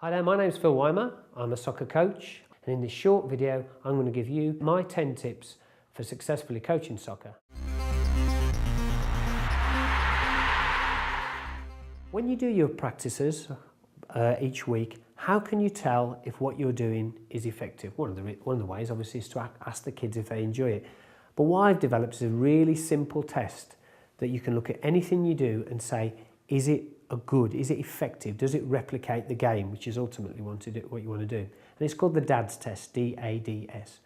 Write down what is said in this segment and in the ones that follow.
Hi there, my name's Phil Weimer. I'm a soccer coach, and in this short video I'm going to give you my 10 tips for successfully coaching soccer. When you do your practices each week, how can you tell if what you're doing is effective? One of the ways obviously is to ask the kids if they enjoy it. But what I've developed is a really simple test that you can look at anything you do and say, is it good? Is it effective? Does it replicate the game, which is ultimately what you want to do? And it's called the DADS test, D-A-D-S.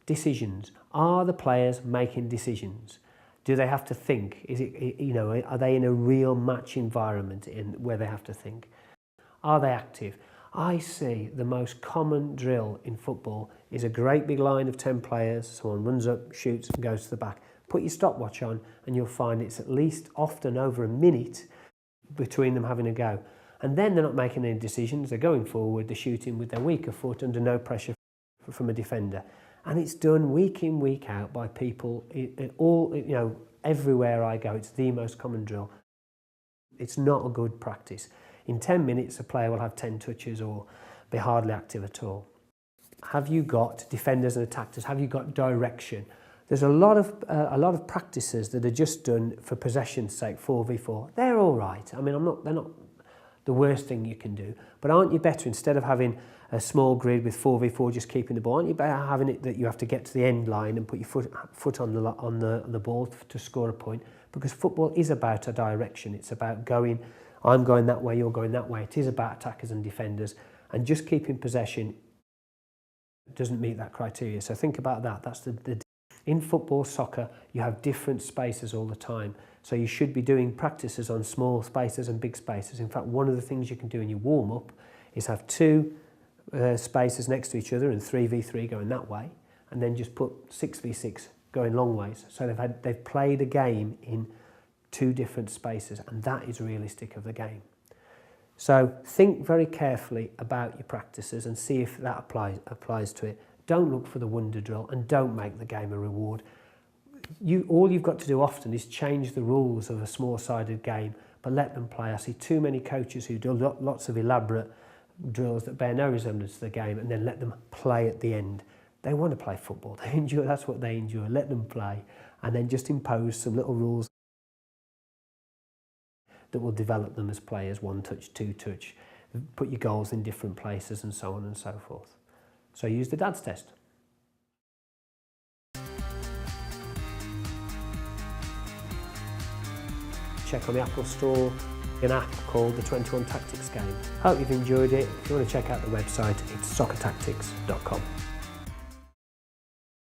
Decisions. Are the players making decisions? Do they have to think? Are they in a real match environment where they have to think? Are they active? I see the most common drill in football is a great big line of 10 players. Someone runs up, shoots and goes to the back. Put your stopwatch on and you'll find it's at least often over a minute between them having a go. And then they're not making any decisions. They're going forward, they're shooting with their weaker foot under no pressure from a defender. And it's done week in, week out by people everywhere I go. It's the most common drill. It's not a good practice. In 10 minutes, a player will have 10 touches or be hardly active at all. Have you got defenders and attackers? Have you got direction? There's a lot of practices that are just done for possession's sake, 4v4. They're all right. I mean, they're not the worst thing you can do. But aren't you better, instead of having a small grid with 4v4 just keeping the ball, aren't you better having it that you have to get to the end line and put your foot on the ball to score a point? Because football is about a direction. It's about going, I'm going that way, you're going that way. It is about attackers and defenders. And just keeping possession doesn't meet that criteria. So think about that. That's in football, soccer, you have different spaces all the time. So you should be doing practices on small spaces and big spaces. In fact, one of the things you can do in your warm-up is have two spaces next to each other and 3v3 going that way, and then just put 6v6 going long ways. So they've played a game in two different spaces, and that is realistic of the game. So think very carefully about your practices and see if that applies to it. Don't look for the wonder drill and don't make the game a reward. All you've got to do often is change the rules of a small-sided game, but let them play. I see too many coaches who do lots of elaborate drills that bear no resemblance to the game and then let them play at the end. They want to play football. That's what they enjoy. Let them play and then just impose some little rules that will develop them as players, 1 touch, 2 touch, put your goals in different places and so on and so forth. So use the DADS test. Check on the Apple Store an app called the 21 Tactics Game. Hope you've enjoyed it. If you want to check out the website, it's soccertactics.com.